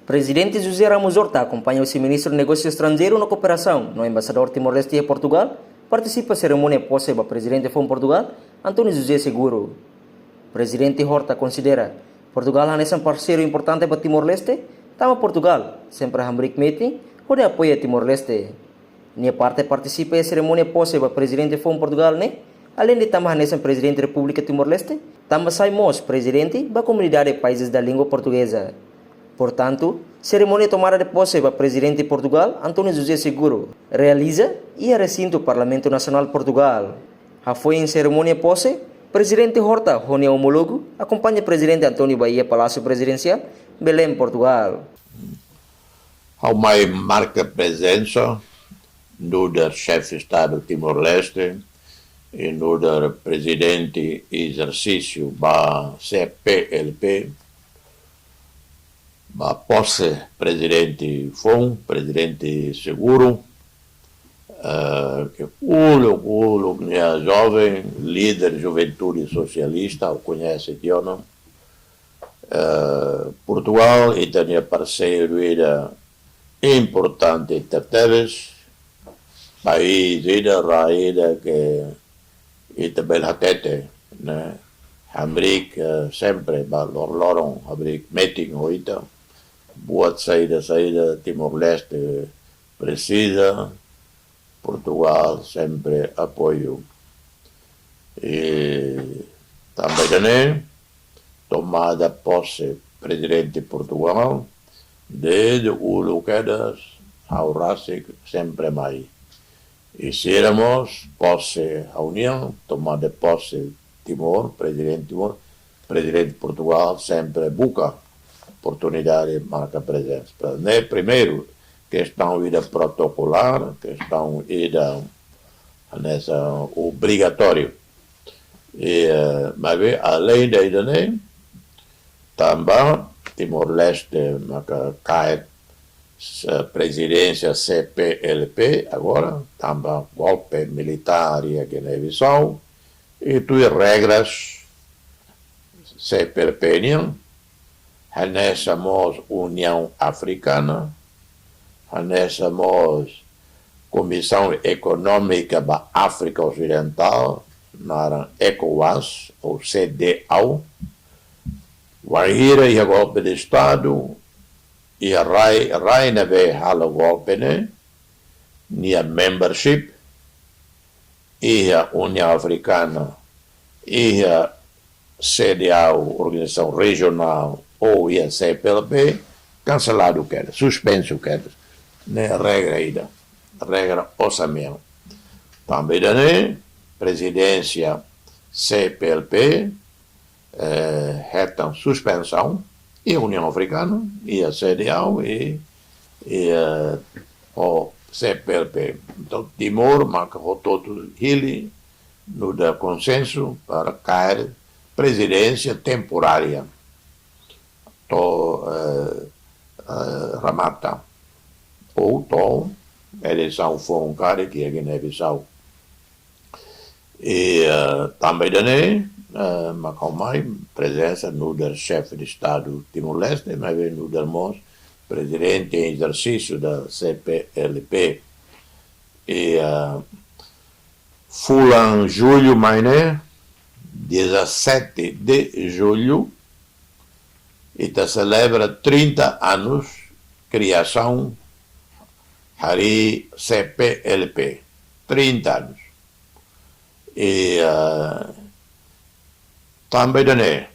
Presidente José Ramos Horta acompanha o ministro de Negócios Estrangeiros na cooperação no embaixador Timor-Leste em Portugal, participa da cerimônia posse do presidente de Portugal, António José Seguro. O presidente Horta considera Portugal é um parceiro importante para Timor-Leste, tama Portugal sempre hambric meeting onde apoia Timor-Leste. Nia parte participa da cerimônia posse do presidente de Portugal, né? Além de tamar nesse presidente da República Timor-Leste, também sai mos presidente da comunidade de países da língua portuguesa. Portanto, cerimônia tomada de posse do presidente de Portugal, António José Seguro, realiza e a recinto Parlamento Nacional de Portugal. A foi em cerimônia posse, presidente Horta, Rony homólogo, acompanha o presidente António Bahia Palácio Presidencial, Belém, Portugal. Ao mais marca presença do chefe de Estado Timor-Leste e do presidente exercício da CPLP, a posse presidente FON, presidente Seguro, que o jovem líder juventude socialista, o conhece Tiono, Portugal e também parceiro era importante terteves, país era raída que e também hatete, né? Hamrik sempre balorloron, Hamrik meeting hoita. Buat saída Timor-Leste precisa, Portugal sempre apoio. E também tomada posse presidente de Portugal, desde o Luquedas ao Rasic sempre mais. E seremos posse a União, tomada posse Timor, presidente de Portugal sempre busca oportunidade marca presença. Né? Primeiro, questão ida protocolar, questão ida nessa obrigatório. E, mas além da ida, né? Também Timor-Leste cai presidência CPLP agora, também golpe militar e Guiné-Bissau, e tuas regras CPLP nessa União Africana, nessa Comissão Econômica da África Ocidental, na ECOWAS, ou CDAO, Guaíra e a golpe de Estado, e a RAI neve hala golpe, né? E a membership, e a União Africana, e a CDAO, Organização Regional, ou a CPLP, cancelado queda, suspenso queda, né? Regra orçamento. Também, né? Presidência CPLP, reta suspensão, e a União Africana, e a CDAO, e o CPLP. Então, Timor marca todo ele no da consenso para cair presidência temporária do Ramata. Ou do eleição foi um cara que é Guiné-Bissau. E também, né? Macomai, presença no chefe de Estado Timor-Leste, mas no presidente em exercício da CPLP. E Fulan Julho Mainé, 17 de julho, e celebra 30 anos criação Hari CPLP. 30 anos. E também, né,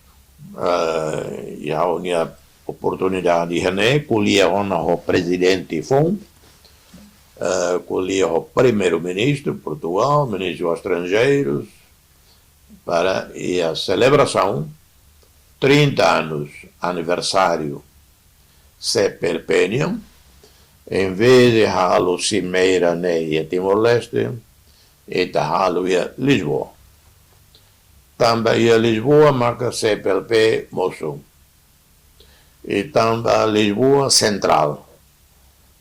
e a minha oportunidade de colher o presidente FON, colher o primeiro-ministro de Portugal, ministro dos Estrangeiros, para a celebração 30 anos aniversário CPLP, em vez de halo Cimeira e Timor-Leste, e halo Lisboa. Também a Lisboa marca CPLP Moço. E também Lisboa Central.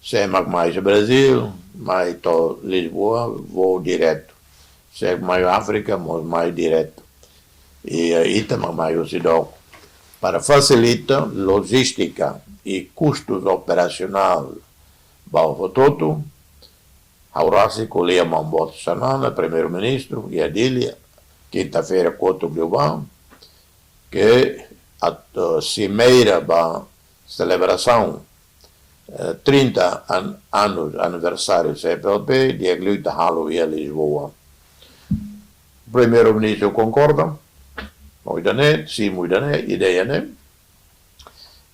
Se mais Brasil, mais Lisboa, voo direto. Se mais África, mais direto. E aí também mais Ocidente. Para facilitar logística e custos operacionais bajo todo, Haurasi Colia Mamboto Sanana, primeiro-ministro, e a dele, quinta-feira, Coto Global, que a cimeira da celebração 30 anos aniversário do CPLP, de Glita Halo e a Lisboa. O primeiro-ministro concorda, Moidané, sim, Moidané, ideia, né?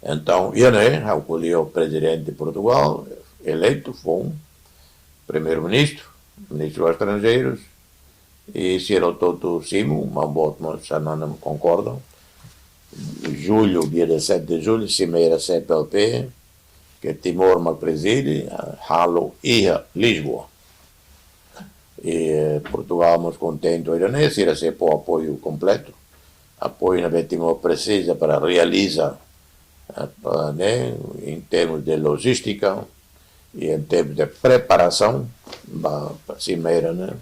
Então, ele acolheu o presidente de Portugal, eleito, foi primeiro-ministro, ministro dos estrangeiros, e Ciro Toto Simo, Mamboto Sanana concordam. Julho, dia 17 de julho, cimeira CPLP, que Timor me preside, Halo e Lisboa. E Portugal muito contente hoje nesse, irá ser por apoio completo, apoio na Timor precisa para realizar, né, em termos de logística e em termos de preparação para a cimeira, né?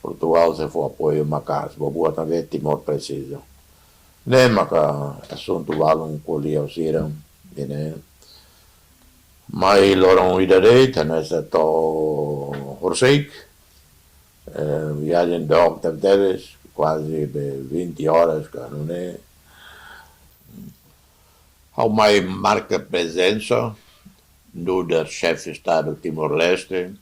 Portugal se for apoio macas, boa também Timor precisa. Né, maca assunto valum colia o siram, né? Mas lorong idade, nessa to Horsik, viagem de octaves, quase 20 horas, cara, né? Ao mais marca presença no da chefe de Estado Timor-Leste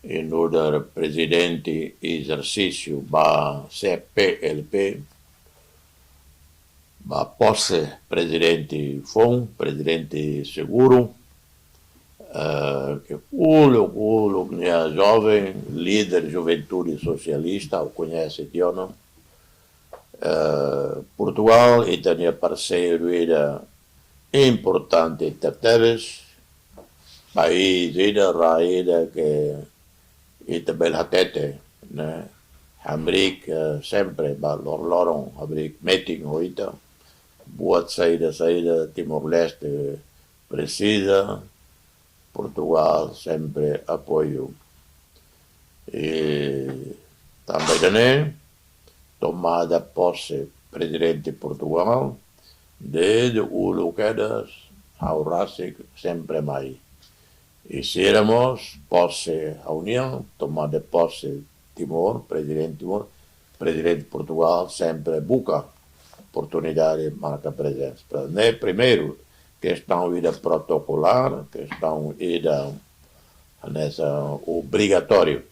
e no da presidente exercício da CPLP, da posse presidente FON, presidente seguro, que o jovem líder juventude socialista, o conhece Tiono, Portugal e tinha parceiro era importante terteiros, país era raída que ita belhatete, né? América sempre lorong América meeting hoita, buat saída Timor-Leste precisa, Portugal sempre apoio. E também tomada posse presidente de Portugal, desde o Luquedas ao Racing sempre mais. E seremos posse a União, tomada posse Timor, presidente de Portugal sempre busca oportunidade de marcar presença. Né? Primeiro, questão ida protocolar, questão ida nessa obrigatório.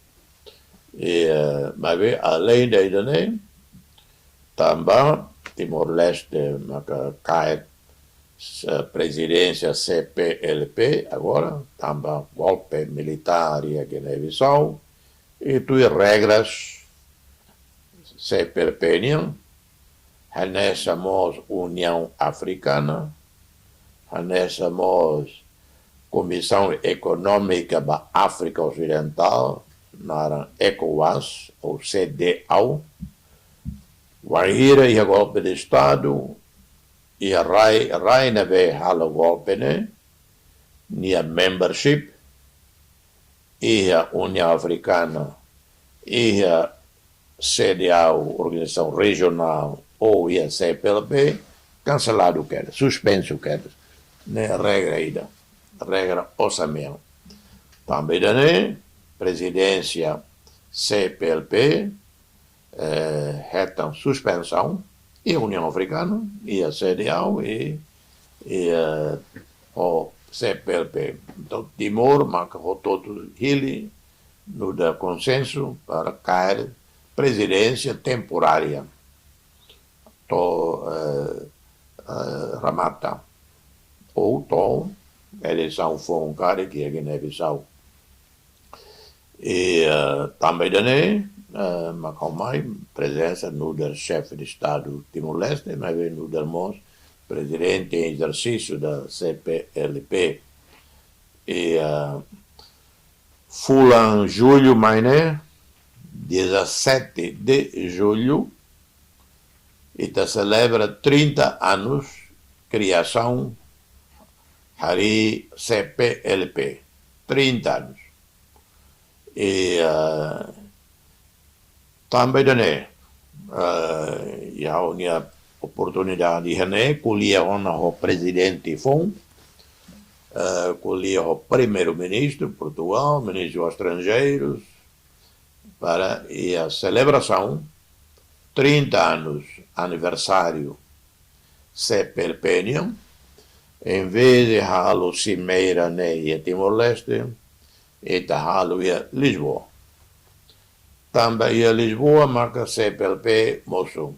E, mas além da ida, né? Também Timor-Leste cai presidência CPLP agora, também golpe militar e Guiné-Bissau, e tu regras CPLP, nessa União Africana, nessa Comissão Econômica da África Ocidental, na ECOWAS, ou CDAO, Guaira e a golpe de Estado, e a RAI na vez halo golpe, né? E a membership, e a União Africana, e a CDAO, Organização Regional, ou a CPLP, cancelado queda, suspenso queda, né? Regra ainda, regra orçamento. Também, né? Presidência CPLP, retam suspensão, e a União Africana, e a CDAO, e o CPLP. Então, Timor, marca todo ele, no dá consenso para cair presidência temporária do Ramata. Ou do eleição foi um cara que é Guiné-Bissau. E também, né? Macomai, presença no do chefe de Estado Timor-Leste, mas no do presidente em exercício da CPLP. E Fulan julho, né? 17 de julho, e celebra 30 anos criação Hari CPLP. 30 anos. E também, né, já tinha oportunidade de colher o presidente FON, colhia o primeiro-ministro de Portugal, ministro dos Estrangeiros, para a celebração 30 anos aniversário CPLP, em vez de halo Cimeira e Timor-Leste, e halo ia Lisboa. Também ia Lisboa, marca CPLP Moço.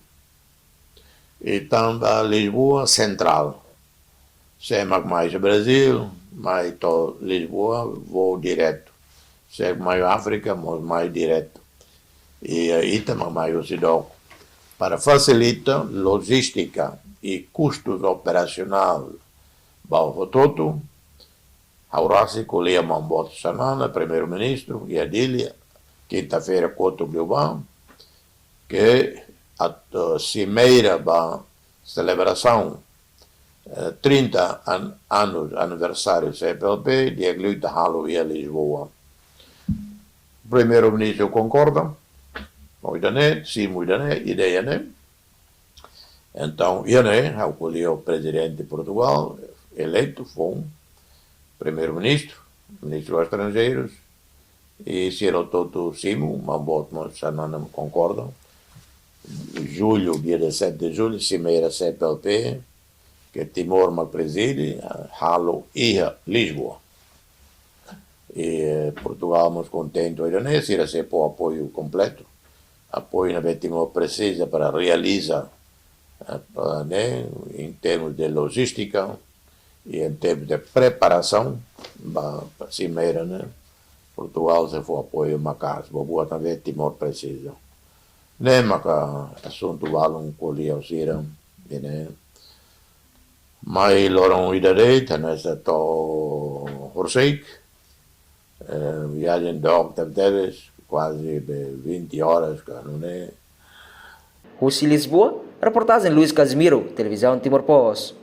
E também Lisboa Central. Se mais Brasil, mais to Lisboa, voo direto. Se mais África, mais direto. E aí também mais o Sidoco. Para facilitar logística e custos operacionais bajo todo, Horácio colhia Mamboto Sanana, primeiro-ministro, e a dele, quinta-feira, Couto Global, que a cimeira da celebração 30 anos aniversário do CPLP, de Glute Halo e a Lisboa. O primeiro-ministro concorda, sim, ideia, né? Então, eu colhi o presidente de Portugal, eleito, foi primeiro-ministro, ministro dos Estrangeiros, e se todo Simo, Mamboto, Sanana concordam. Julho, dia 17 de julho, cimeira CPLP, que Timor me preside, Halo e Lisboa. E Portugal nos contente hoje, se recebe o apoio completo, apoio que Timor precisa para realizar, né, em termos de logística e em termos de preparação para a cimeira, né? Portugal se for apoio Macas, boa também Timor precisa. Né, Maca assunto vale colher o Siram, né? Mas lorong idare, nessa to Horseik, viagem de octaves, quase 20 horas, não é? Rússia Lisboa, reportagem Luiz Casimiro, televisão Timor Pós.